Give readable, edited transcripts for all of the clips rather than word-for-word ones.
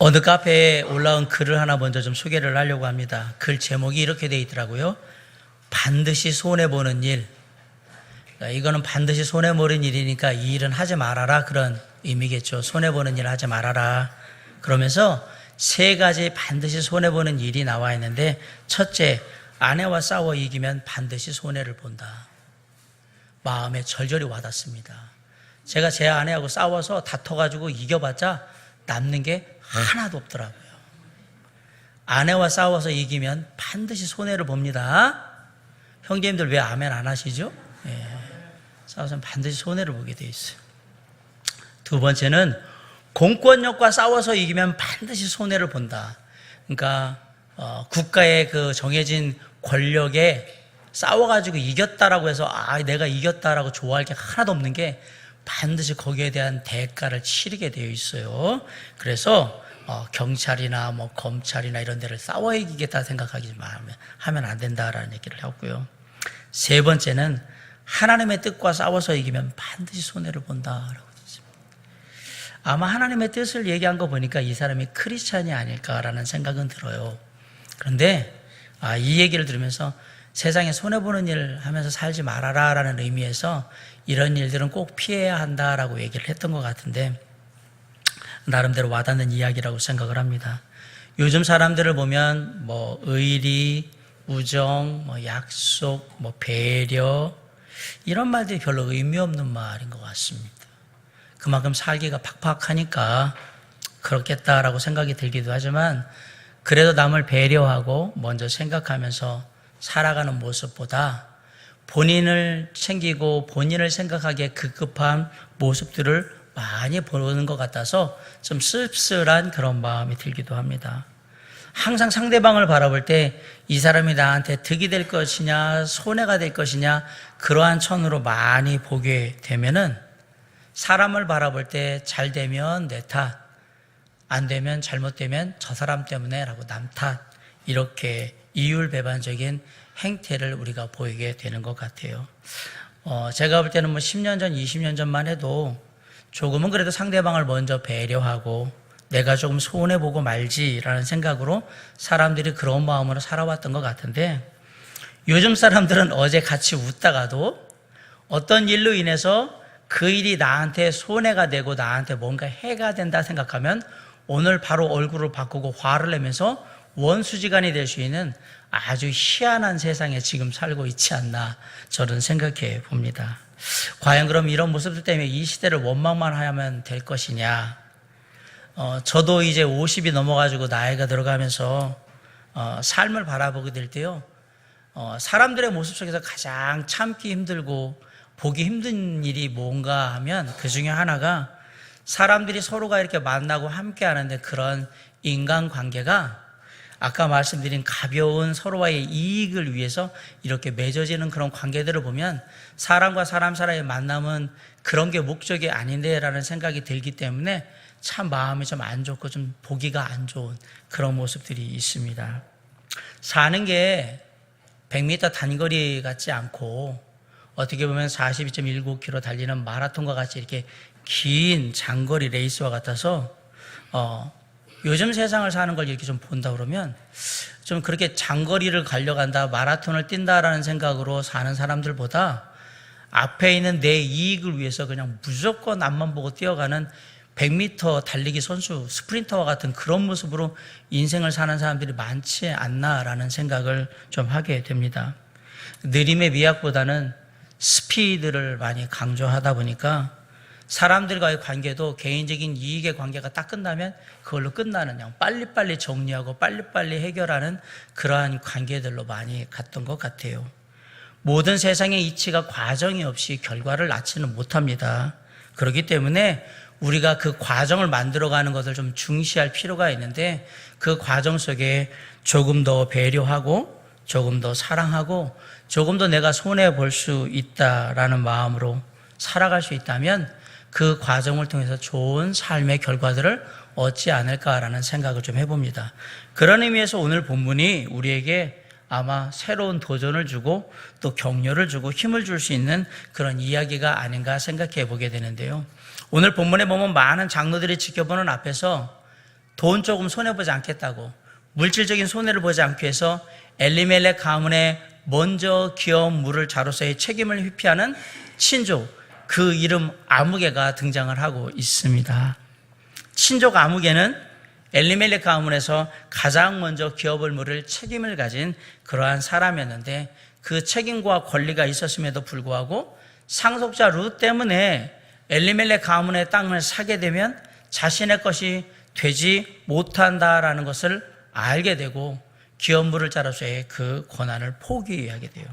어느 카페에 올라온 글을 하나 먼저 좀 소개를 하려고 합니다. 글 제목이 이렇게 되어 있더라고요. 반드시 손해보는 일. 이거는 반드시 손해보는 일이니까 이 일은 하지 말아라, 그런 의미겠죠. 손해보는 일 하지 말아라. 그러면서 세 가지 반드시 손해보는 일이 나와 있는데, 첫째, 아내와 싸워 이기면 반드시 손해를 본다. 마음에 절절히 와닿습니다. 제가 제 아내하고 싸워서 다퉈가지고 이겨봤자 남는 게 하나도 없더라고요. 아내와 싸워서 이기면 반드시 손해를 봅니다. 형제님들 왜 아멘 안 하시죠? 예. 싸워서는 반드시 손해를 보게 돼 있어요. 두 번째는 공권력과 싸워서 이기면 반드시 손해를 본다. 그러니까 국가의 그 정해진 권력에 싸워가지고 이겼다라고 해서 내가 이겼다라고 좋아할 게 하나도 없는 게 반드시 거기에 대한 대가를 치르게 되어 있어요. 그래서 경찰이나 뭐 검찰이나 이런 데를 싸워 이기겠다 생각하지 하면 안 된다라는 얘기를 하고요. 세 번째는 하나님의 뜻과 싸워서 이기면 반드시 손해를 본다라고 되어 있습니다. 아마 하나님의 뜻을 얘기한 거 보니까 이 사람이 크리스찬이 아닐까라는 생각은 들어요. 그런데 이 얘기를 들으면서 세상에 손해보는 일 하면서 살지 말아라 라는 의미에서 이런 일들은 꼭 피해야 한다라고 얘기를 했던 것 같은데, 나름대로 와닿는 이야기라고 생각을 합니다. 요즘 사람들을 보면 뭐 의리, 우정, 뭐 약속, 뭐 배려, 이런 말들이 별로 의미 없는 말인 것 같습니다. 그만큼 살기가 팍팍하니까 그렇겠다라고 생각이 들기도 하지만, 그래도 남을 배려하고 먼저 생각하면서 살아가는 모습보다 본인을 챙기고 본인을 생각하기에 급급한 모습들을 많이 보는 것 같아서 좀 씁쓸한 그런 마음이 들기도 합니다. 항상 상대방을 바라볼 때 이 사람이 나한테 득이 될 것이냐 손해가 될 것이냐 그러한 천으로 많이 보게 되면은, 사람을 바라볼 때 잘 되면 내 탓, 안 되면 잘못되면 저 사람 때문에 라고 남 탓, 이렇게 이율배반적인 행태를 우리가 보이게 되는 것 같아요. 제가 볼 때는 뭐 10년 전, 20년 전만 해도 조금은 그래도 상대방을 먼저 배려하고 내가 조금 손해보고 말지라는 생각으로 사람들이 그런 마음으로 살아왔던 것 같은데, 요즘 사람들은 어제 같이 웃다가도 어떤 일로 인해서 그 일이 나한테 손해가 되고 나한테 뭔가 해가 된다 생각하면 오늘 바로 얼굴을 바꾸고 화를 내면서 원수지간이 될 수 있는 아주 희한한 세상에 지금 살고 있지 않나, 저는 생각해 봅니다. 과연 그럼 이런 모습들 때문에 이 시대를 원망만 하면 될 것이냐? 저도 이제 50이 넘어가지고 나이가 들어가면서 삶을 바라보게 될 때요, 사람들의 모습 속에서 가장 참기 힘들고 보기 힘든 일이 뭔가 하면 그 중에 하나가 사람들이 서로가 이렇게 만나고 함께 하는데 그런 인간관계가 아까 말씀드린 가벼운 서로와의 이익을 위해서 이렇게 맺어지는 그런 관계들을 보면 사람과 사람 사이의 만남은 그런 게 목적이 아닌데 라는 생각이 들기 때문에 참 마음이 좀 안 좋고 좀 보기가 안 좋은 그런 모습들이 있습니다. 사는 게 100m 단거리 같지 않고 어떻게 보면 42.19km 달리는 마라톤과 같이 이렇게 긴 장거리 레이스와 같아서 요즘 세상을 사는 걸 이렇게 좀 본다 그러면 좀 그렇게 장거리를 달려간다, 마라톤을 뛴다라는 생각으로 사는 사람들보다 앞에 있는 내 이익을 위해서 그냥 무조건 앞만 보고 뛰어가는 100m 달리기 선수, 스프린터와 같은 그런 모습으로 인생을 사는 사람들이 많지 않나라는 생각을 좀 하게 됩니다. 느림의 미학보다는 스피드를 많이 강조하다 보니까 사람들과의 관계도 개인적인 이익의 관계가 딱 끝나면 그걸로 끝나는, 그냥 빨리빨리 정리하고 빨리빨리 해결하는 그러한 관계들로 많이 갔던 것 같아요. 모든 세상의 이치가 과정이 없이 결과를 낳지는 못합니다. 그렇기 때문에 우리가 그 과정을 만들어가는 것을 좀 중시할 필요가 있는데, 그 과정 속에 조금 더 배려하고 조금 더 사랑하고 조금 더 내가 손해볼 수 있다라는 마음으로 살아갈 수 있다면 그 과정을 통해서 좋은 삶의 결과들을 얻지 않을까라는 생각을 좀 해봅니다. 그런 의미에서 오늘 본문이 우리에게 아마 새로운 도전을 주고 또 격려를 주고 힘을 줄 수 있는 그런 이야기가 아닌가 생각해 보게 되는데요. 오늘 본문에 보면 많은 장로들이 지켜보는 앞에서 돈 조금 손해보지 않겠다고, 물질적인 손해를 보지 않기 위해서 엘리멜렉 가문에 먼저 기어온 물을 자로서의 책임을 회피하는 친족, 그 이름 아무개가 등장을 하고 있습니다. 친족 아무개는 엘리멜렉 가문에서 가장 먼저 기업을 물을 책임을 가진 그러한 사람이었는데, 그 책임과 권리가 있었음에도 불구하고 상속자 룻 때문에 엘리멜렉 가문의 땅을 사게 되면 자신의 것이 되지 못한다라는 것을 알게 되고 기업 물을 자로서의 그 권한을 포기하게 돼요.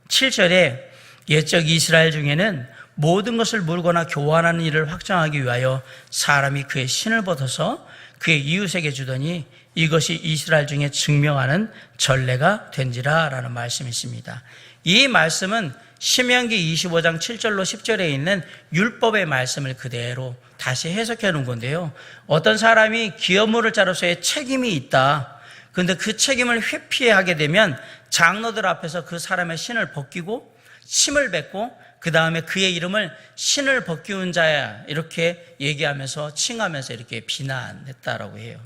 7절에 옛적 이스라엘 중에는 모든 것을 물거나 교환하는 일을 확정하기 위하여 사람이 그의 신을 벗어서 그의 이웃에게 주더니 이것이 이스라엘 중에 증명하는 전례가 된지라 라는 말씀이 있습니다. 이 말씀은 신명기 25장 7절로 10절에 있는 율법의 말씀을 그대로 다시 해석해 놓은 건데요. 어떤 사람이 기업물을 자로서의 책임이 있다. 그런데 그 책임을 회피하게 되면 장로들 앞에서 그 사람의 신을 벗기고 침을 뱉고 그 다음에 그의 이름을 신을 벗기운 자야 이렇게 얘기하면서 칭하면서 이렇게 비난했다라고 해요.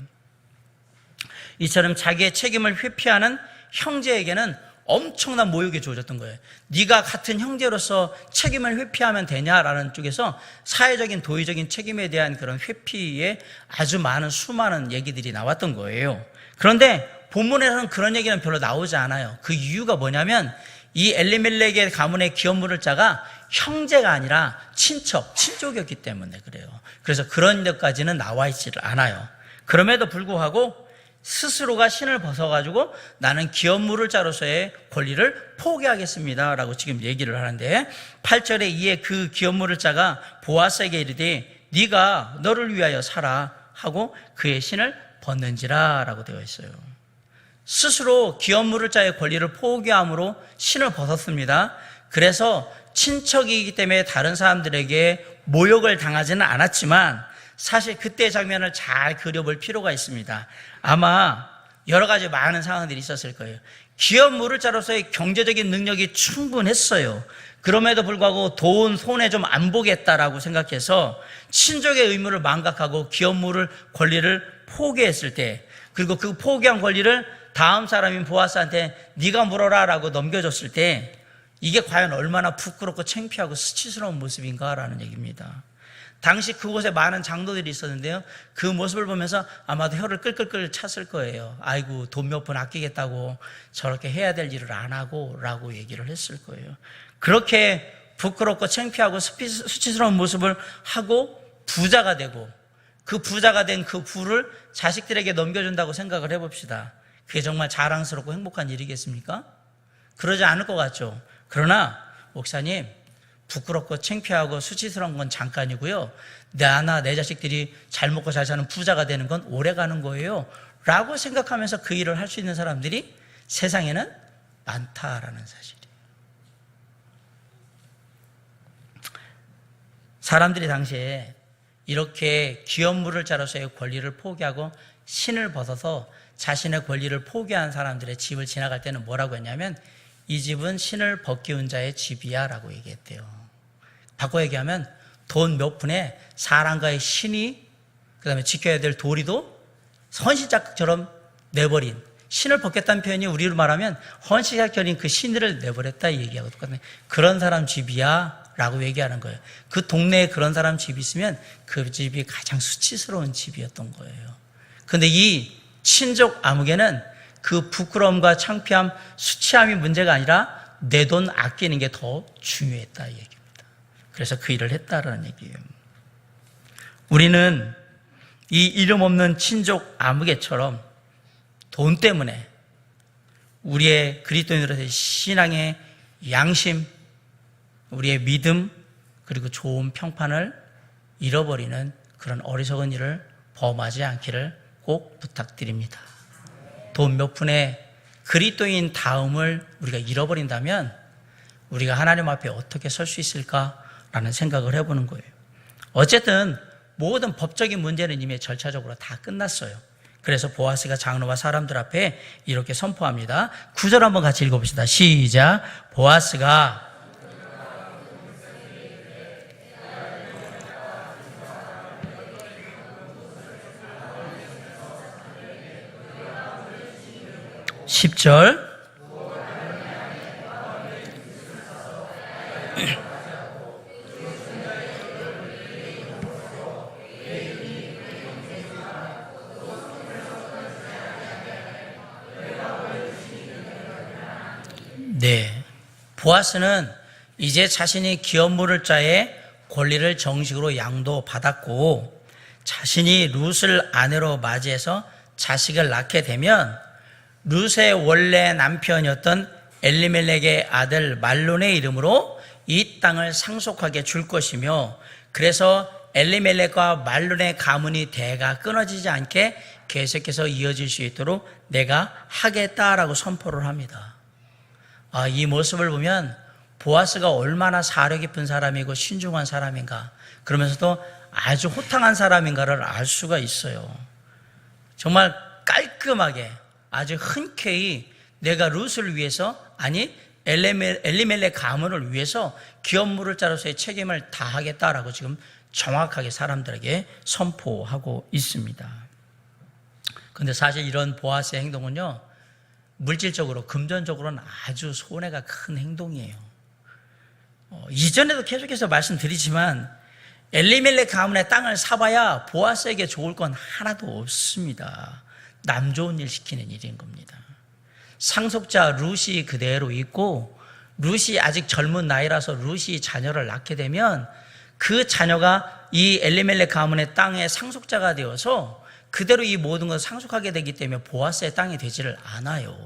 이처럼 자기의 책임을 회피하는 형제에게는 엄청난 모욕이 주어졌던 거예요. 네가 같은 형제로서 책임을 회피하면 되냐라는 쪽에서 사회적인 도의적인 책임에 대한 그런 회피에 아주 많은 수많은 얘기들이 나왔던 거예요. 그런데 본문에서는 그런 얘기는 별로 나오지 않아요. 그 이유가 뭐냐면 이 엘리멜렉의 가문의 기업 물을 자가 형제가 아니라 친족이었기 때문에 그래요. 그래서 그런 데까지는 나와 있지를 않아요. 그럼에도 불구하고 스스로가 신을 벗어가지고 나는 기업 물을 자로서의 권리를 포기하겠습니다 라고 지금 얘기를 하는데, 8절에 이에 그 기업 물을 자가 보아스에게 이르되 네가 너를 위하여 살아 하고 그의 신을 벗는지라 라고 되어 있어요. 스스로 기업 물을 자의 권리를 포기함으로 신을 벗었습니다. 그래서 친척이기 때문에 다른 사람들에게 모욕을 당하지는 않았지만 사실 그때의 장면을 잘 그려볼 필요가 있습니다. 아마 여러 가지 많은 상황들이 있었을 거예요. 기업 물을 자로서의 경제적인 능력이 충분했어요. 그럼에도 불구하고 돈 손해 좀 안 보겠다라고 생각해서 친족의 의무를 망각하고 기업 물을 권리를 포기했을 때, 그리고 그 포기한 권리를 다음 사람인 보아스한테 네가 물어라 라고 넘겨줬을 때 이게 과연 얼마나 부끄럽고 창피하고 수치스러운 모습인가라는 얘기입니다. 당시 그곳에 많은 장로들이 있었는데요, 그 모습을 보면서 아마도 혀를 끌끌끌 찼을 거예요. 아이고 돈 몇 푼 아끼겠다고 저렇게 해야 될 일을 안 하고 라고 얘기를 했을 거예요. 그렇게 부끄럽고 창피하고 수치스러운 모습을 하고 부자가 되고 그 부자가 된 그 부를 자식들에게 넘겨준다고 생각을 해봅시다. 그게 정말 자랑스럽고 행복한 일이겠습니까? 그러지 않을 것 같죠. 그러나 목사님, 부끄럽고 창피하고 수치스러운 건 잠깐이고요, 내 자식들이 잘 먹고 잘 사는 부자가 되는 건 오래 가는 거예요 라고 생각하면서 그 일을 할 수 있는 사람들이 세상에는 많다라는 사실이에요. 사람들이 당시에 이렇게 기업 물을 자로서의 권리를 포기하고 신을 벗어서 자신의 권리를 포기한 사람들의 집을 지나갈 때는 뭐라고 했냐면 이 집은 신을 벗기운 자의 집이야 라고 얘기했대요. 바꿔 얘기하면 돈 몇 푼에 사람과의 신이, 그 다음에 지켜야 될 도리도 헌신짝처럼 내버린, 신을 벗겼다는 표현이 우리로 말하면 헌신짝처럼 그 신들을 내버렸다 이 얘기하고 똑같네. 그런 사람 집이야 라고 얘기하는 거예요. 그 동네에 그런 사람 집이 있으면 그 집이 가장 수치스러운 집이었던 거예요. 그런데 이 친족 아무개는 그 부끄러움과 창피함, 수치함이 문제가 아니라 내 돈 아끼는 게 더 중요했다 이 얘기입니다. 그래서 그 일을 했다라는 얘기예요. 우리는 이 이름 없는 친족 아무개처럼 돈 때문에 우리의 그리스도인으로서의 신앙의 양심, 우리의 믿음, 그리고 좋은 평판을 잃어버리는 그런 어리석은 일을 범하지 않기를 꼭 부탁드립니다. 돈 몇 푼에 그리스도인 다음을 우리가 잃어버린다면 우리가 하나님 앞에 어떻게 설 수 있을까라는 생각을 해보는 거예요. 어쨌든 모든 법적인 문제는 이미 절차적으로 다 끝났어요. 그래서 보아스가 장로와 사람들 앞에 이렇게 선포합니다. 9절 한번 같이 읽어봅시다. 시작. 보아스가 10절. 네. 보아스는 이제 자신이 기업 물을 자의 권리를 정식으로 양도받았고 자신이 룻을 아내로 맞이해서 자식을 낳게 되면 룻의 원래 남편이었던 엘리멜렉의 아들 말론의 이름으로 이 땅을 상속하게 줄 것이며, 그래서 엘리멜렉과 말론의 가문이 대가 끊어지지 않게 계속해서 이어질 수 있도록 내가 하겠다라고 선포를 합니다. 이 모습을 보면 보아스가 얼마나 사려 깊은 사람이고 신중한 사람인가, 그러면서도 아주 호탕한 사람인가를 알 수가 있어요. 정말 깔끔하게 아주 흔쾌히 내가 룻을 위해서, 아니 엘리멜렉 가문을 위해서 기업 물을 자로서의 책임을 다하겠다라고 지금 정확하게 사람들에게 선포하고 있습니다. 그런데 사실 이런 보아스의 행동은요, 물질적으로 금전적으로는 아주 손해가 큰 행동이에요. 이전에도 계속해서 말씀드리지만 엘리멜렉 가문의 땅을 사봐야 보아스에게 좋을 건 하나도 없습니다. 남 좋은 일 시키는 일인 겁니다. 상속자 룻이 그대로 있고, 룻이 아직 젊은 나이라서 룻이 자녀를 낳게 되면 그 자녀가 이 엘리멜렉 가문의 땅의 상속자가 되어서 그대로 이 모든 것을 상속하게 되기 때문에 보아스의 땅이 되지를 않아요.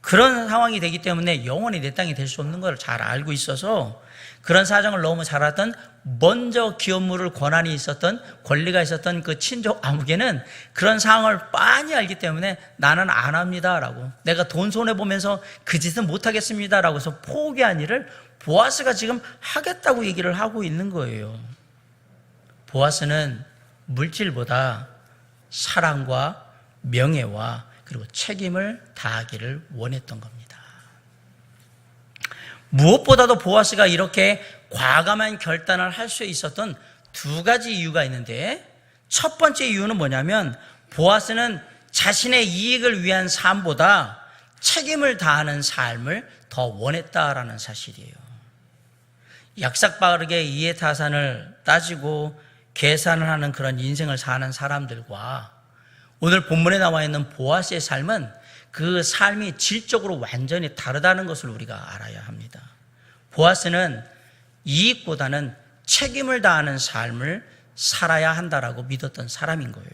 그런 상황이 되기 때문에 영원히 내 땅이 될 수 없는 걸 잘 알고 있어서 그런 사정을 너무 잘 알았던, 먼저 기업 물을 권한이 있었던, 권리가 있었던 그 친족 아무개는 그런 상황을 빤히 알기 때문에 나는 안 합니다라고, 내가 돈 손해보면서 그 짓은 못하겠습니다라고 해서 포기한 일을 보아스가 지금 하겠다고 얘기를 하고 있는 거예요. 보아스는 물질보다 사랑과 명예와 그리고 책임을 다하기를 원했던 겁니다. 무엇보다도 보아스가 이렇게 과감한 결단을 할 수 있었던 두 가지 이유가 있는데, 첫 번째 이유는 뭐냐면 보아스는 자신의 이익을 위한 삶보다 책임을 다하는 삶을 더 원했다라는 사실이에요. 약삭빠르게 이해타산을 따지고 계산을 하는 그런 인생을 사는 사람들과 오늘 본문에 나와 있는 보아스의 삶은 그 삶이 질적으로 완전히 다르다는 것을 우리가 알아야 합니다. 보아스는 이익보다는 책임을 다하는 삶을 살아야 한다라고 믿었던 사람인 거예요.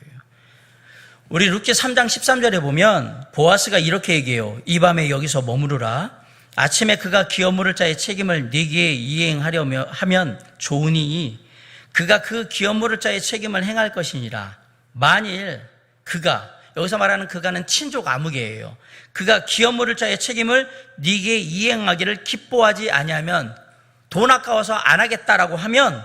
우리 룻기 3장 13절에 보면 보아스가 이렇게 얘기해요. 이 밤에 여기서 머무르라. 아침에 그가 기업 물을 자의 책임을 네게 이행하려며 하면 좋으니 그가 그 기업 물을 자의 책임을 행할 것이니라. 만일 그가, 여기서 말하는 그가는 친족 아무개예요. 그가 기업 물을 자의 책임을 네게 이행하기를 기뻐하지 아니하면, 돈 아까워서 안 하겠다라고 하면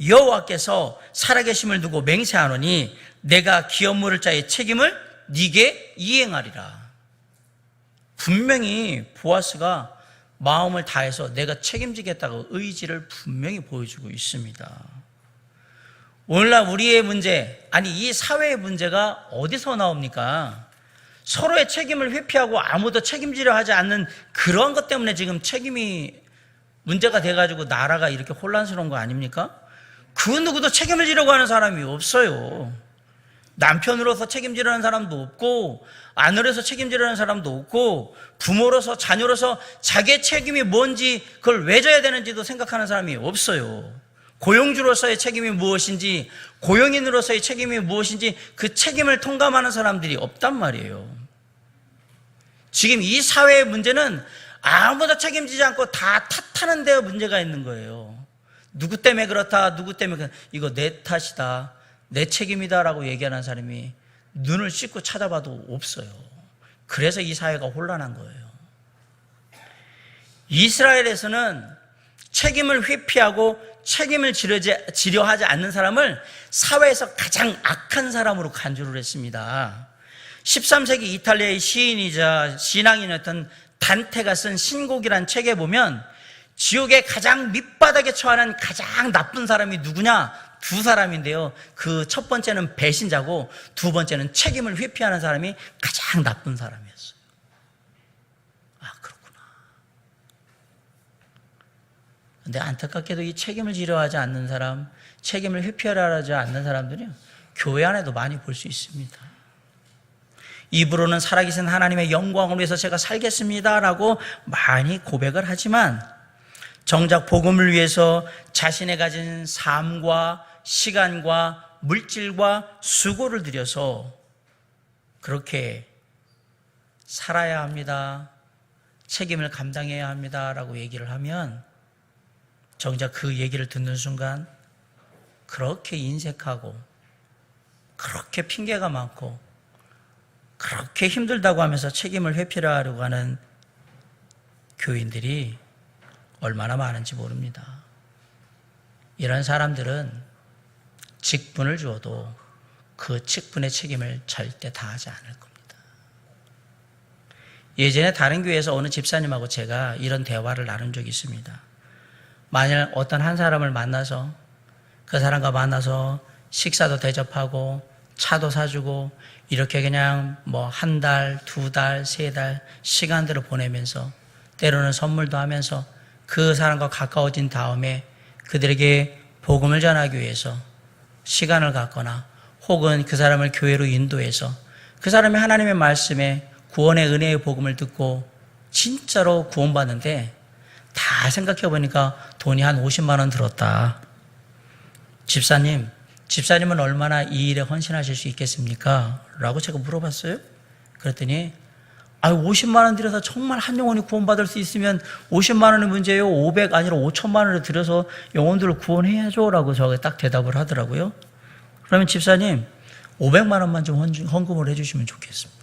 여호와께서 살아계심을 두고 맹세하노니 내가 기업 물을 자의 책임을 네게 이행하리라. 분명히 보아스가 마음을 다해서 내가 책임지겠다고 의지를 분명히 보여주고 있습니다. 오늘날 우리의 문제, 아니 이 사회의 문제가 어디서 나옵니까? 서로의 책임을 회피하고 아무도 책임지려 하지 않는 그런 것 때문에 지금 책임이 문제가 돼가지고 나라가 이렇게 혼란스러운 거 아닙니까? 그 누구도 책임을 지려고 하는 사람이 없어요. 남편으로서 책임지려는 사람도 없고, 아내로서 책임지려는 사람도 없고, 부모로서 자녀로서 자기의 책임이 뭔지 그걸 왜 져야 되는지도 생각하는 사람이 없어요. 고용주로서의 책임이 무엇인지, 고용인으로서의 책임이 무엇인지 그 책임을 통감하는 사람들이 없단 말이에요. 지금 이 사회의 문제는 아무도 책임지지 않고 다 탓하는 데 문제가 있는 거예요. 누구 때문에 그렇다, 누구 때문에 이거 내 탓이다, 내 책임이다라고 얘기하는 사람이 눈을 씻고 찾아봐도 없어요. 그래서 이 사회가 혼란한 거예요. 이스라엘에서는 책임을 회피하고 책임을 지려 하지 않는 사람을 사회에서 가장 악한 사람으로 간주를 했습니다. 13세기 이탈리아의 시인이자 신앙인이었던 단테가 쓴 신곡이란 책에 보면 지옥의 가장 밑바닥에 처하는 가장 나쁜 사람이 누구냐? 두 사람인데요. 그 첫 번째는 배신자고 두 번째는 책임을 회피하는 사람이 가장 나쁜 사람이었어요. 근데 안타깝게도 이 책임을 지려 하지 않는 사람, 책임을 회피하려 하지 않는 사람들이 교회 안에도 많이 볼 수 있습니다. 입으로는 살아계신 하나님의 영광을 위해서 제가 살겠습니다라고 많이 고백을 하지만 정작 복음을 위해서 자신의 가진 삶과 시간과 물질과 수고를 들여서 그렇게 살아야 합니다. 책임을 감당해야 합니다라고 얘기를 하면 정작 그 얘기를 듣는 순간 그렇게 인색하고 그렇게 핑계가 많고 그렇게 힘들다고 하면서 책임을 회피를 하려고 하는 교인들이 얼마나 많은지 모릅니다. 이런 사람들은 직분을 주어도 그 직분의 책임을 절대 다하지 않을 겁니다. 예전에 다른 교회에서 어느 집사님하고 제가 이런 대화를 나눈 적이 있습니다. 만일 어떤 한 사람을 만나서 그 사람과 만나서 식사도 대접하고 차도 사주고 이렇게 그냥 뭐 한 달, 두 달, 세 달 시간들을 보내면서 때로는 선물도 하면서 그 사람과 가까워진 다음에 그들에게 복음을 전하기 위해서 시간을 갖거나 혹은 그 사람을 교회로 인도해서 그 사람이 하나님의 말씀에 구원의 은혜의 복음을 듣고 진짜로 구원받는데 다 생각해 보니까 돈이 한 50만 원 들었다. 집사님은 얼마나 이 일에 헌신하실 수 있겠습니까? 라고 제가 물어봤어요. 그랬더니 50만 원 들여서 정말 한 영혼이 구원받을 수 있으면 50만 원의 문제예요. 500 아니라 5천만 원을 들여서 영혼들을 구원해야죠. 라고 저게 딱 대답을 하더라고요. 그러면 집사님 500만 원만 좀 헌금을 해주시면 좋겠습니다.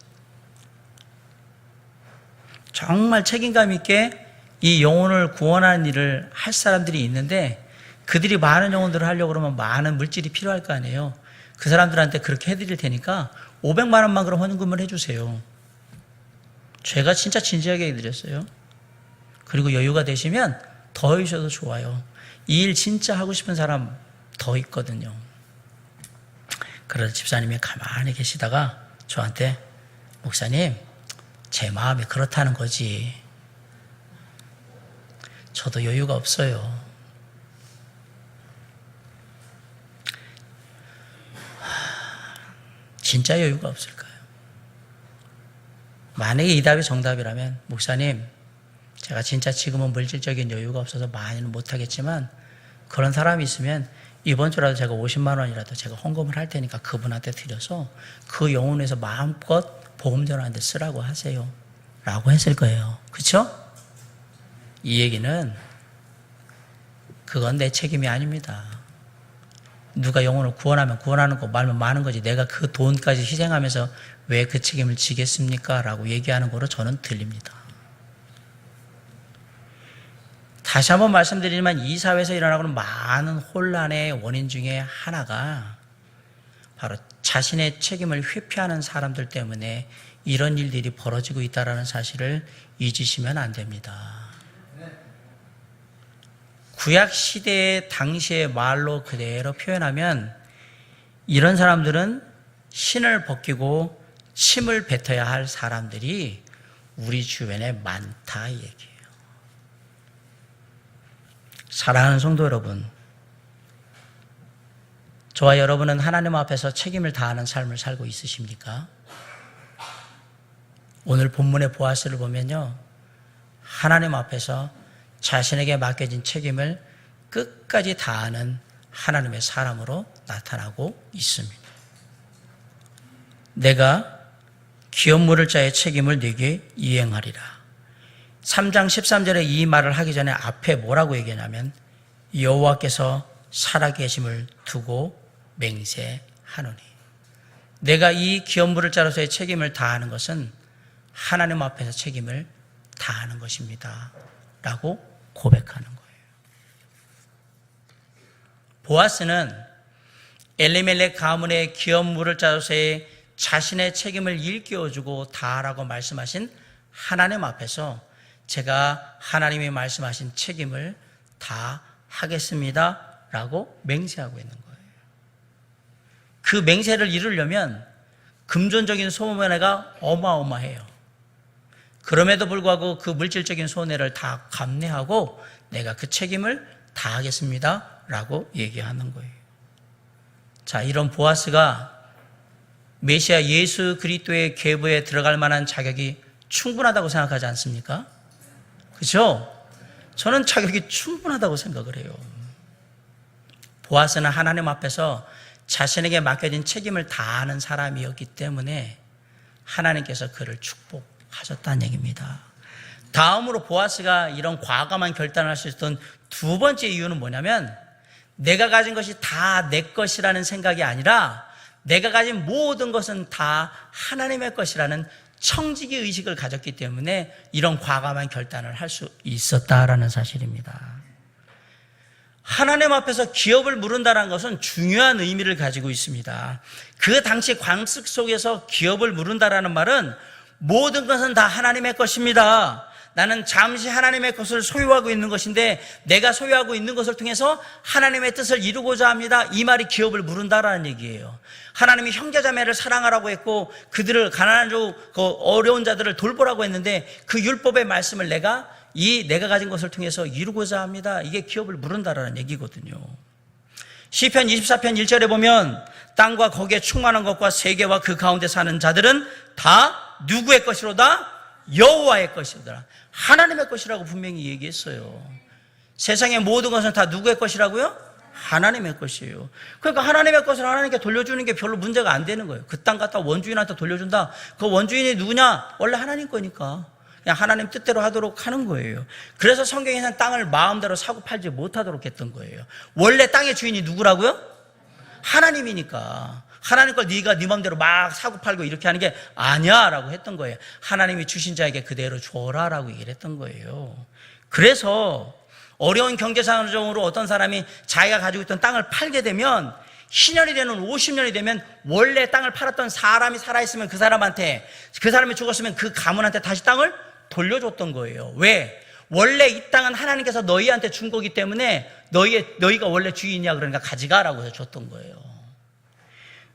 정말 책임감 있게 이 영혼을 구원하는 일을 할 사람들이 있는데 그들이 많은 영혼들을 하려고 그러면 많은 물질이 필요할 거 아니에요. 그 사람들한테 그렇게 해드릴 테니까 500만 원만 그럼 헌금을 해주세요. 제가 진짜 진지하게 해드렸어요. 그리고 여유가 되시면 더 해주셔도 좋아요. 이 일 진짜 하고 싶은 사람 더 있거든요. 그래서 집사님이 가만히 계시다가 저한테 목사님 제 마음이 그렇다는 거지. 저도 여유가 없어요. 진짜 여유가 없을까요? 만약에 이 답이 정답이라면 목사님 제가 진짜 지금은 물질적인 여유가 없어서 많이는 못하겠지만 그런 사람이 있으면 이번 주라도 제가 50만 원이라도 제가 헌금을 할 테니까 그분한테 드려서 그 영혼에서 마음껏 복음 전하는 데 쓰라고 하세요 라고 했을 거예요. 그렇죠? 이 얘기는 그건 내 책임이 아닙니다. 누가 영혼을 구원하면 구원하는 거 말면 많은 거지 내가 그 돈까지 희생하면서 왜 그 책임을 지겠습니까? 라고 얘기하는 거로 저는 들립니다. 다시 한번 말씀드리지만 이 사회에서 일어나고 있는 많은 혼란의 원인 중에 하나가 바로 자신의 책임을 회피하는 사람들 때문에 이런 일들이 벌어지고 있다는 사실을 잊으시면 안 됩니다. 구약 시대의 당시의 말로 그대로 표현하면 이런 사람들은 신을 벗기고 침을 뱉어야 할 사람들이 우리 주변에 많다 이 얘기예요. 사랑하는 성도 여러분, 저와 여러분은 하나님 앞에서 책임을 다하는 삶을 살고 있으십니까? 오늘 본문의 보아스를 보면요, 하나님 앞에서 자신에게 맡겨진 책임을 끝까지 다하는 하나님의 사람으로 나타나고 있습니다. 내가 기업 물을 자의 책임을 네게 이행하리라. 3장 13절에 이 말을 하기 전에 앞에 뭐라고 얘기하냐면 여호와께서 살아계심을 두고 맹세하노니, 내가 이 기업 물을 자로서의 책임을 다하는 것은 하나님 앞에서 책임을 다하는 것입니다 라고 고백하는 거예요. 보아스는 엘리멜렉 가문의 기업 물을 자로서의 자신의 책임을 일깨워주고 다하라고 말씀하신 하나님 앞에서 제가 하나님이 말씀하신 책임을 다 하겠습니다 라고 맹세하고 있는 거예요. 그 맹세를 이루려면 금전적인 소모가 어마어마해요. 그럼에도 불구하고 그 물질적인 손해를 다 감내하고 내가 그 책임을 다하겠습니다 라고 얘기하는 거예요. 자, 이런 보아스가 메시아 예수 그리스도의 계보에 들어갈 만한 자격이 충분하다고 생각하지 않습니까? 그렇죠? 저는 자격이 충분하다고 생각을 해요. 보아스는 하나님 앞에서 자신에게 맡겨진 책임을 다하는 사람이었기 때문에 하나님께서 그를 축복하셨다는 얘기입니다. 다음으로 보아스가 이런 과감한 결단을 할 수 있었던 두 번째 이유는 뭐냐면, 내가 가진 것이 다 내 것이라는 생각이 아니라 내가 가진 모든 것은 다 하나님의 것이라는 청지기 의식을 가졌기 때문에 이런 과감한 결단을 할 수 있었다라는 사실입니다. 하나님 앞에서 기업을 물은다는 것은 중요한 의미를 가지고 있습니다. 그 당시 관습 속에서 기업을 물은다라는 말은 모든 것은 다 하나님의 것입니다. 나는 잠시 하나님의 것을 소유하고 있는 것인데 내가 소유하고 있는 것을 통해서 하나님의 뜻을 이루고자 합니다. 이 말이 기업을 물은다라는 얘기예요. 하나님이 형제자매를 사랑하라고 했고 그들을 가난하고 어려운 자들을 돌보라고 했는데 그 율법의 말씀을 내가 가진 것을 통해서 이루고자 합니다. 이게 기업을 물은다라는 얘기거든요. 시편 24편 1절에 보면 땅과 거기에 충만한 것과 세계와 그 가운데 사는 자들은 다 누구의 것이로다? 여호와의 것이로다. 하나님의 것이라고 분명히 얘기했어요. 세상의 모든 것은 다 누구의 것이라고요? 하나님의 것이에요. 그러니까 하나님의 것을 하나님께 돌려주는 게 별로 문제가 안 되는 거예요. 그 땅 갖다 원주인한테 돌려준다. 그 원주인이 누구냐? 원래 하나님 거니까 그냥 하나님 뜻대로 하도록 하는 거예요. 그래서 성경에서는 땅을 마음대로 사고 팔지 못하도록 했던 거예요. 원래 땅의 주인이 누구라고요? 하나님이니까. 하나님 걸 네가 네 마음대로 막 사고 팔고 이렇게 하는 게 아니야 라고 했던 거예요. 하나님이 주신 자에게 그대로 줘라 라고 얘기를 했던 거예요. 그래서 어려운 경제 상황으로 어떤 사람이 자기가 가지고 있던 땅을 팔게 되면 10년이 되는 50년이 되면 원래 땅을 팔았던 사람이 살아있으면 그 사람이 죽었으면 그 가문한테 다시 땅을 돌려줬던 거예요. 왜? 원래 이 땅은 하나님께서 너희한테 준 거기 때문에 너희가 원래 주인이야. 그러니까 가져가라고 해서 줬던 거예요.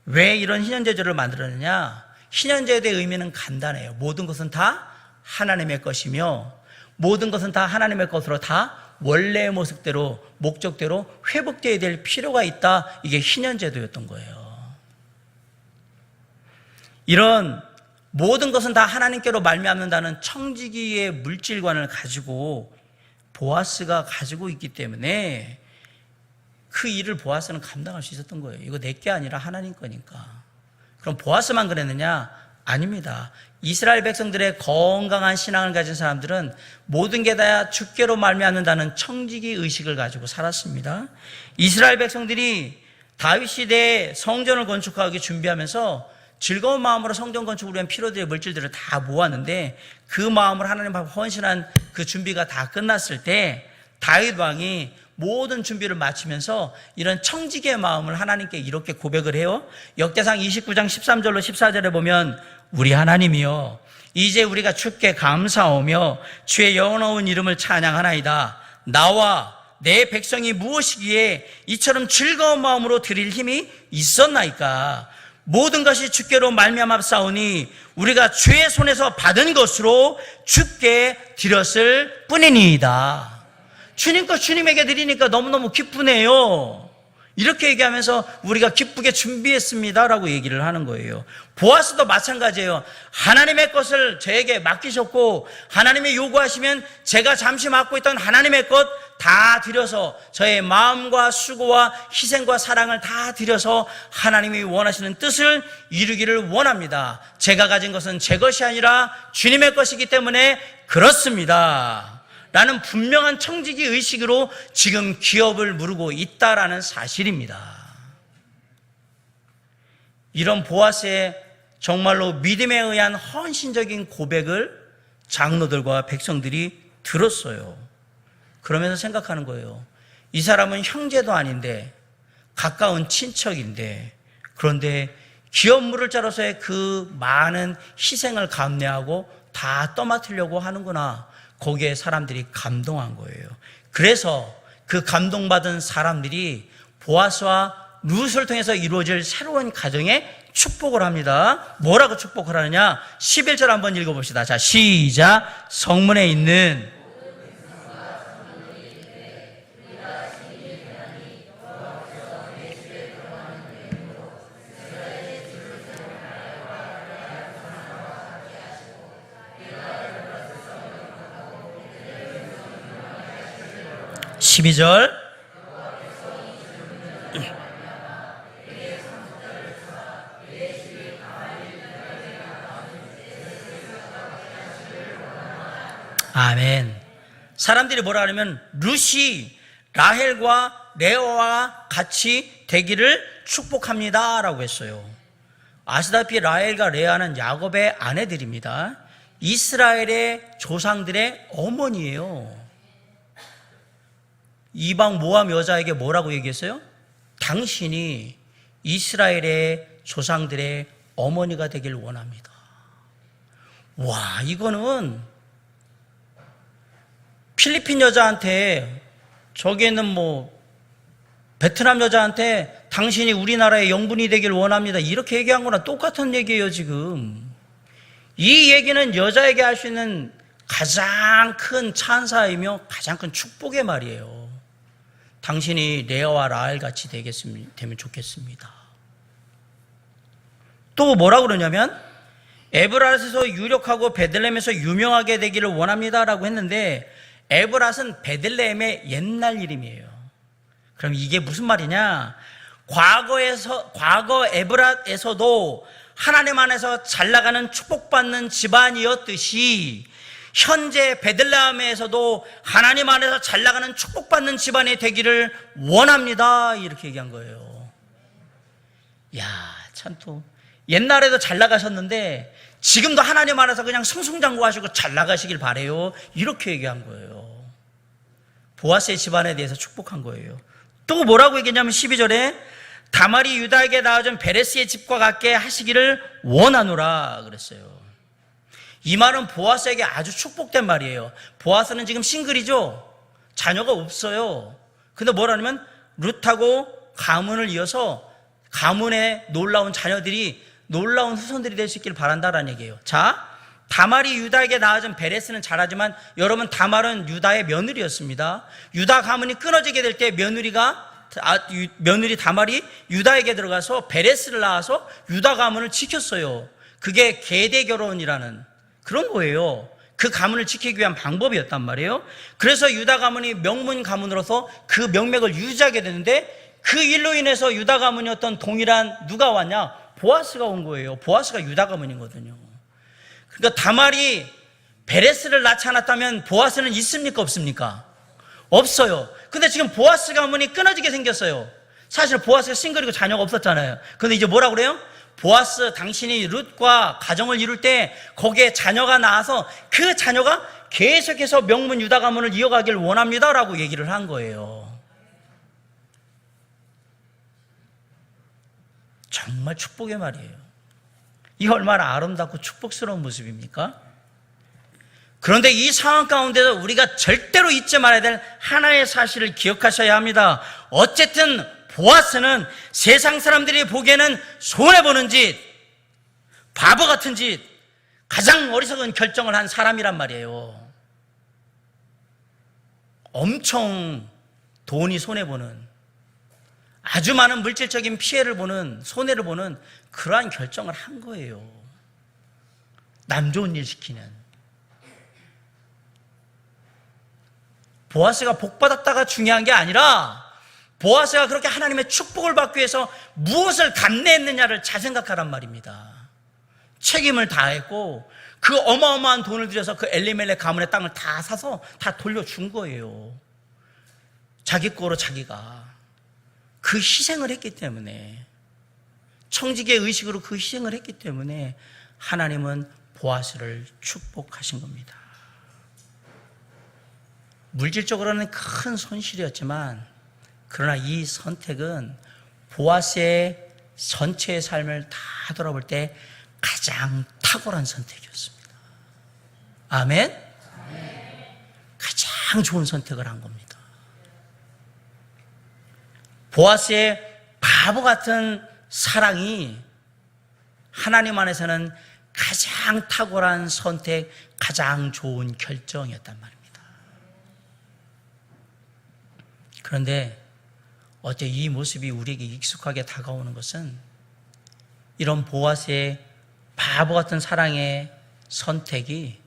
왜 이런 희년제도를 만들었느냐? 희년제도의 의미는 간단해요. 모든 것은 다 하나님의 것이며 모든 것은 다 하나님의 것으로 다 원래의 모습대로 목적대로 회복되어야 될 필요가 있다. 이게 희년제도였던 거예요. 이런 모든 것은 다 하나님께로 말미암는다는 청지기의 물질관을 가지고 보아스가 가지고 있기 때문에 그 일을 보아스는 감당할 수 있었던 거예요. 이거 내 게 아니라 하나님 거니까. 그럼 보아스만 그랬느냐? 아닙니다. 이스라엘 백성들의 건강한 신앙을 가진 사람들은 모든 게 다 주께로 말미암는다는 청지기 의식을 가지고 살았습니다. 이스라엘 백성들이 다윗 시대에 성전을 건축하기 준비하면서 즐거운 마음으로 성전 건축을 위한 필요들의 물질들을 다 모았는데 그 마음으로 하나님 앞에 헌신한 그 준비가 다 끝났을 때 다윗 왕이 모든 준비를 마치면서 이런 청지기의 마음을 하나님께 이렇게 고백을 해요. 역대상 29장 13절로 14절에 보면 우리 하나님이여 이제 우리가 주께 감사하며 주의 영원한 이름을 찬양하나이다. 나와 내 백성이 무엇이기에 이처럼 즐거운 마음으로 드릴 힘이 있었나이까. 모든 것이 주께로 말미암았사오니 우리가 주의 손에서 받은 것으로 주께 드렸을 뿐이니이다. 주님 거 주님에게 드리니까 너무너무 기쁘네요. 이렇게 얘기하면서 우리가 기쁘게 준비했습니다 라고 얘기를 하는 거예요. 보아스도 마찬가지예요. 하나님의 것을 저에게 맡기셨고 하나님이 요구하시면 제가 잠시 맡고 있던 하나님의 것 다 드려서 저의 마음과 수고와 희생과 사랑을 다 드려서 하나님이 원하시는 뜻을 이루기를 원합니다. 제가 가진 것은 제 것이 아니라 주님의 것이기 때문에 그렇습니다 라는 분명한 청지기 의식으로 지금 기업을 물고 있다라는 사실입니다. 이런 보아스의 정말로 믿음에 의한 헌신적인 고백을 장로들과 백성들이 들었어요. 그러면서 생각하는 거예요. 이 사람은 형제도 아닌데 가까운 친척인데 그런데 기업 물을 자로서의 그 많은 희생을 감내하고 다 떠맡으려고 하는구나. 거기에 사람들이 감동한 거예요. 그래서 그 감동받은 사람들이 보아스와 룻을 통해서 이루어질 새로운 가정의 축복을 합니다. 뭐라고 축복을 하느냐? 11절 한번 읽어봅시다. 자, 시작. 성문에 있는 12절. 아멘. 사람들이 뭐라 하냐면 룻이 라헬과 레아와 같이 되기를 축복합니다 라고 했어요. 아시다시피 라헬과 레아는 야곱의 아내들입니다. 이스라엘의 조상들의 어머니예요. 이방 모함 여자에게 뭐라고 얘기했어요? 당신이 이스라엘의 조상들의 어머니가 되길 원합니다. 와, 이거는 필리핀 여자한테, 저기에는 베트남 여자한테 당신이 우리나라의 영분이 되길 원합니다, 이렇게 얘기한 거랑 똑같은 얘기예요. 지금 이 얘기는 여자에게 할 수 있는 가장 큰 찬사이며 가장 큰 축복의 말이에요. 당신이 레아와 라헬 같이 되면 좋겠습니다. 또 뭐라고 그러냐면 에브랏에서 유력하고 베들레헴에서 유명하게 되기를 원합니다라고 했는데, 에브랏은 베들레헴의 옛날 이름이에요. 그럼 이게 무슨 말이냐? 과거 에브랏에서도 하나님 안에서 잘 나가는 축복받는 집안이었듯이 현재 베들레헴에서도 하나님 안에서 잘 나가는 축복받는 집안이 되기를 원합니다, 이렇게 얘기한 거예요. 야, 참 또 옛날에도 잘 나가셨는데 지금도 하나님 안에서 그냥 승승장구하시고 잘 나가시길 바래요, 이렇게 얘기한 거예요. 보아스의 집안에 대해서 축복한 거예요. 또 뭐라고 얘기했냐면 12절에 다말이 유다에게 낳아준 베레스의 집과 같게 하시기를 원하노라 그랬어요. 이 말은 보아스에게 아주 축복된 말이에요. 보아스는 지금 싱글이죠. 자녀가 없어요. 근데 뭐라냐면 룻하고 가문을 이어서 가문의 놀라운 자녀들이, 놀라운 후손들이 될 수 있기를 바란다라는 얘기예요. 자, 다말이 유다에게 낳아준 베레스는 잘하지만 여러분, 다말은 유다의 며느리였습니다. 유다 가문이 끊어지게 될 때 며느리 다말이 유다에게 들어가서 베레스를 낳아서 유다 가문을 지켰어요. 그게 계대 결혼이라는 그런 거예요. 그 가문을 지키기 위한 방법이었단 말이에요. 그래서 유다 가문이 명문 가문으로서 그 명맥을 유지하게 되는데, 그 일로 인해서 유다 가문이었던 동일한 누가 왔냐? 보아스가 온 거예요. 보아스가 유다 가문이거든요. 그러니까 다말이 베레스를 낳지 않았다면 보아스는 있습니까, 없습니까? 없어요. 근데 지금 보아스 가문이 끊어지게 생겼어요. 사실 보아스가 싱글이고 자녀가 없었잖아요. 근데 이제 뭐라고 그래요? 보아스, 당신이 룻과 가정을 이룰 때 거기에 자녀가 나와서 그 자녀가 계속해서 명문 유다 가문을 이어가길 원합니다라고 얘기를 한 거예요. 정말 축복의 말이에요. 이 얼마나 아름답고 축복스러운 모습입니까? 그런데 이 상황 가운데서 우리가 절대로 잊지 말아야 될 하나의 사실을 기억하셔야 합니다. 어쨌든 보아스는 세상 사람들이 보기에는 손해보는 짓, 바보 같은 짓, 가장 어리석은 결정을 한 사람이란 말이에요. 엄청 돈이 손해보는, 아주 많은 물질적인 피해를 보는, 손해를 보는 그러한 결정을 한 거예요. 남 좋은 일 시키는. 보아스가 복받았다가 중요한 게 아니라 보아스가 그렇게 하나님의 축복을 받기 위해서 무엇을 감내했느냐를 잘 생각하란 말입니다. 책임을 다했고 그 어마어마한 돈을 들여서 그 엘리멜렉 가문의 땅을 다 사서 다 돌려준 거예요. 자기 거로 자기가 그 희생을 했기 때문에, 청지기의 의식으로 그 희생을 했기 때문에 하나님은 보아스를 축복하신 겁니다. 물질적으로는 큰 손실이었지만, 그러나 이 선택은 보아스의 전체의 삶을 다 돌아볼 때 가장 탁월한 선택이었습니다. 아멘? 가장 좋은 선택을 한 겁니다. 보아스의 바보 같은 사랑이 하나님 안에서는 가장 탁월한 선택, 가장 좋은 결정이었단 말입니다. 그런데 어째 이 모습이 우리에게 익숙하게 다가오는 것은 이런 보아스의 바보 같은 사랑의 선택이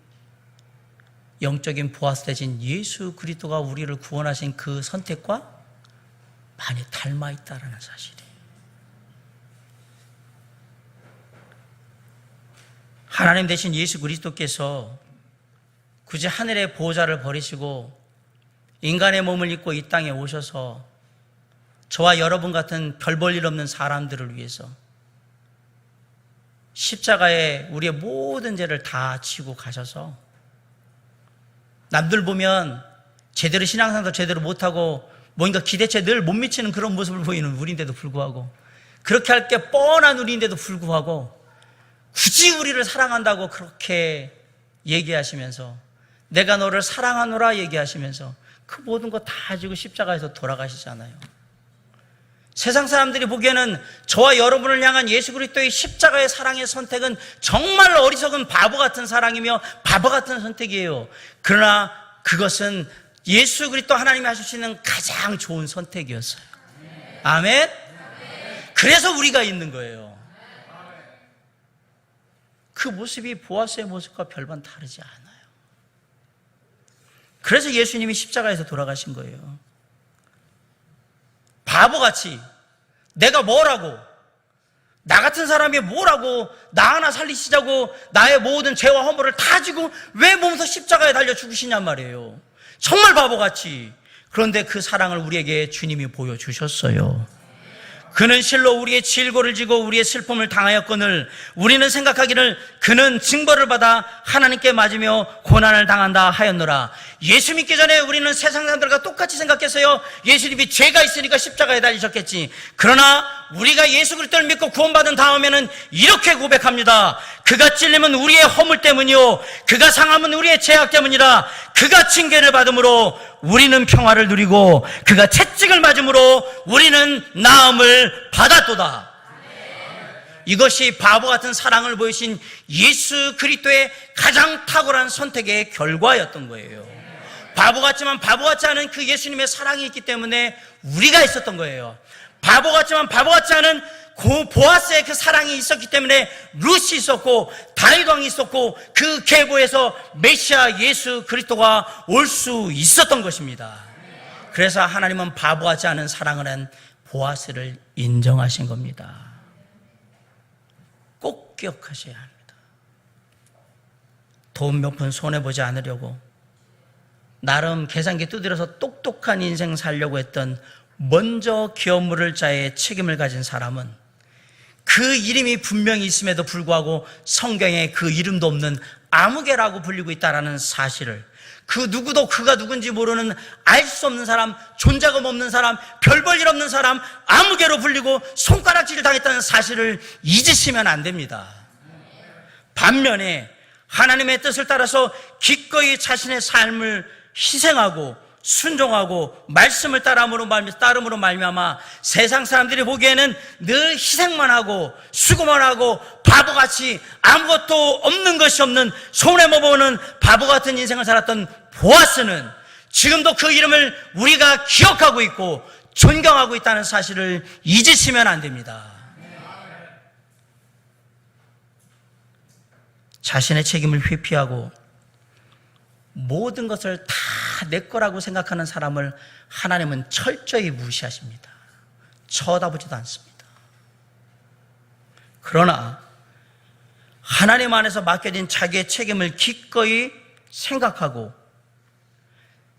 영적인 보아스 대신 예수 그리스도가 우리를 구원하신 그 선택과 많이 닮아 있다는 사실이에요. 하나님 대신 예수 그리스도께서 굳이 하늘의 보호자를 버리시고 인간의 몸을 입고 이 땅에 오셔서 저와 여러분 같은 별 볼 일 없는 사람들을 위해서 십자가에 우리의 모든 죄를 다 지고 가셔서 남들 보면 제대로 신앙생활도 제대로 못하고 뭔가 기대치에 늘 못 미치는 그런 모습을 보이는 우리인데도 불구하고, 그렇게 할 게 뻔한 우리인데도 불구하고 굳이 우리를 사랑한다고 그렇게 얘기하시면서, 내가 너를 사랑하노라 얘기하시면서 그 모든 거 다 지고 십자가에서 돌아가시잖아요. 세상 사람들이 보기에는 저와 여러분을 향한 예수 그리스도의 십자가의 사랑의 선택은 정말 어리석은 바보 같은 사랑이며 바보 같은 선택이에요. 그러나 그것은 예수 그리스도 하나님이 하실 수 있는 가장 좋은 선택이었어요. 아멘? 그래서 우리가 있는 거예요. 그 모습이 보아스의 모습과 별반 다르지 않아요. 그래서 예수님이 십자가에서 돌아가신 거예요. 바보같이 내가 뭐라고, 나 같은 사람이 뭐라고 나 하나 살리시자고 나의 모든 죄와 허물을 다 지고 왜 몸소 십자가에 달려 죽으시냔 말이에요. 정말 바보같이. 그런데 그 사랑을 우리에게 주님이 보여주셨어요. 그는 실로 우리의 질고를 지고 우리의 슬픔을 당하였거늘 우리는 생각하기를 그는 징벌을 받아 하나님께 맞으며 고난을 당한다 하였노라. 예수 믿기 전에 우리는 세상 사람들과 똑같이 생각했어요. 예수님이 죄가 있으니까 십자가에 달리셨겠지. 그러나 우리가 예수 그리스도를 믿고 구원받은 다음에는 이렇게 고백합니다. 그가 찔림은 우리의 허물 때문이요 그가 상함은 우리의 죄악 때문이라. 그가 징계를 받음으로 우리는 평화를 누리고 그가 채찍을 맞음으로 우리는 나음을 받았도다. 이것이 바보 같은 사랑을 보이신 예수 그리스도의 가장 탁월한 선택의 결과였던 거예요. 바보 같지만 바보 같지 않은 그 예수님의 사랑이 있기 때문에 우리가 있었던 거예요. 바보 같지만 바보 같지 않은 보아스의 그 사랑이 있었기 때문에 룻이 있었고 다윗 왕이 있었고 그 계보에서 메시아 예수 그리스도가 올 수 있었던 것입니다. 그래서 하나님은 바보 같지 않은 사랑을 한 보아스를 인정하신 겁니다. 꼭 기억하셔야 합니다. 돈 몇 푼 손해보지 않으려고 나름 계산기 두드려서 똑똑한 인생 살려고 했던 먼저 기업 물을 자의 책임을 가진 사람은 그 이름이 분명히 있음에도 불구하고 성경에 그 이름도 없는 아무개라고 불리고 있다는 사실을, 그 누구도 그가 누군지 모르는 알 수 없는 사람, 존재감 없는 사람, 별 볼 일 없는 사람, 아무개로 불리고 손가락질을 당했다는 사실을 잊으시면 안 됩니다. 반면에 하나님의 뜻을 따라서 기꺼이 자신의 삶을 희생하고 순종하고 말씀을 따름으로 말미암아 세상 사람들이 보기에는 늘 희생만 하고 수고만 하고 바보같이 아무것도 없는 것이 없는 손해보는 바보 같은 인생을 살았던 보아스는 지금도 그 이름을 우리가 기억하고 있고 존경하고 있다는 사실을 잊으시면 안 됩니다. 자신의 책임을 회피하고 모든 것을 다 내 거라고 생각하는 사람을 하나님은 철저히 무시하십니다. 쳐다보지도 않습니다. 그러나 하나님 안에서 맡겨진 자기의 책임을 기꺼이 생각하고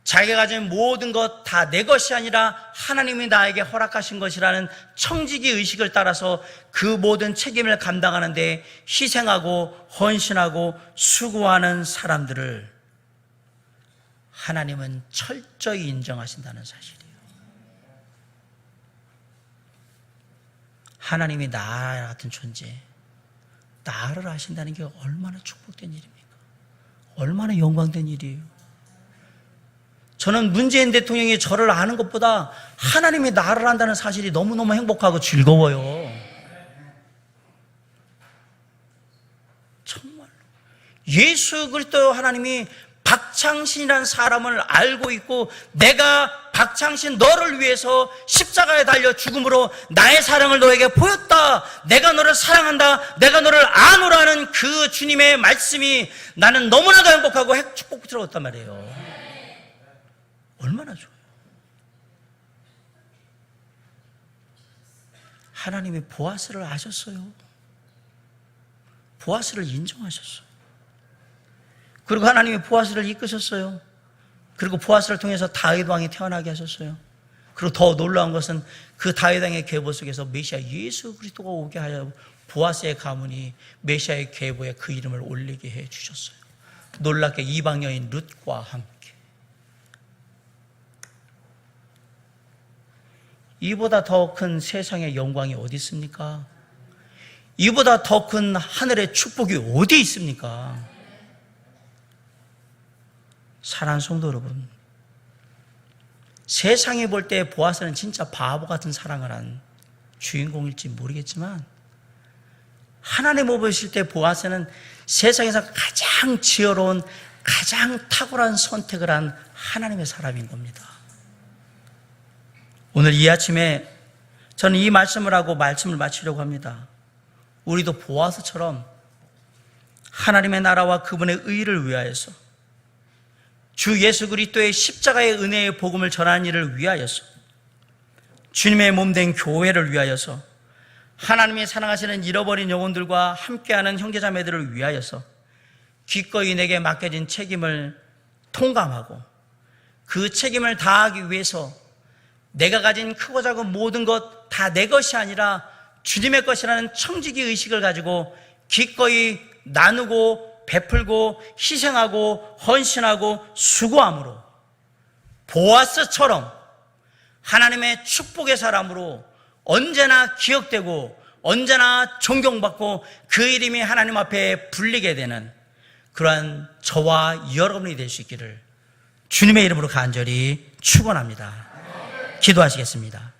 자기가 가진 모든 것 다 내 것이 아니라 하나님이 나에게 허락하신 것이라는 청지기 의식을 따라서 그 모든 책임을 감당하는 데 희생하고 헌신하고 수고하는 사람들을 하나님은 철저히 인정하신다는 사실이에요. 하나님이 나 같은 존재, 나를 아신다는 게 얼마나 축복된 일입니까? 얼마나 영광된 일이에요. 저는 문재인 대통령이 저를 아는 것보다 하나님이 나를 안다는 사실이 너무너무 행복하고 즐거워요. 예수 그리스도 하나님이 박창신이라는 사람을 알고 있고, 내가 박창신 너를 위해서 십자가에 달려 죽음으로 나의 사랑을 너에게 보였다, 내가 너를 사랑한다, 내가 너를 아노라는 그 주님의 말씀이 나는 너무나도 행복하고 축복스러웠단 말이에요. 얼마나 좋아요. 하나님이 보아스를 아셨어요. 보아스를 인정하셨어요. 그리고 하나님이 보아스를 이끄셨어요. 그리고 보아스를 통해서 다윗 왕이 태어나게 하셨어요. 그리고 더 놀라운 것은 그 다윗 왕의 계보 속에서 메시아 예수 그리스도가 오게 하여 보아스의 가문이 메시아의 계보에 그 이름을 올리게 해 주셨어요. 놀랍게 이방 여인 룻과 함께. 이보다 더 큰 세상의 영광이 어디 있습니까? 이보다 더 큰 하늘의 축복이 어디 있습니까? 사랑하는 성도 여러분, 세상이 볼 때 보아스는 진짜 바보 같은 사랑을 한 주인공일지 모르겠지만, 하나님 보실 때 보아스는 세상에서 가장 지혜로운, 가장 탁월한 선택을 한 하나님의 사람인 겁니다. 오늘 이 아침에 저는 이 말씀을 하고 말씀을 마치려고 합니다. 우리도 보아스처럼 하나님의 나라와 그분의 의를 위하여서, 주 예수 그리스도의 십자가의 은혜의 복음을 전하는 일을 위하여서, 주님의 몸된 교회를 위하여서, 하나님이 사랑하시는 잃어버린 영혼들과 함께하는 형제자매들을 위하여서 기꺼이 내게 맡겨진 책임을 통감하고 그 책임을 다하기 위해서 내가 가진 크고 작은 모든 것 다 내 것이 아니라 주님의 것이라는 청지기 의식을 가지고 기꺼이 나누고 베풀고 희생하고 헌신하고 수고함으로 보아스처럼 하나님의 축복의 사람으로 언제나 기억되고 언제나 존경받고 그 이름이 하나님 앞에 불리게 되는 그러한 저와 여러분이 될 수 있기를 주님의 이름으로 간절히 축원합니다. 기도하시겠습니다.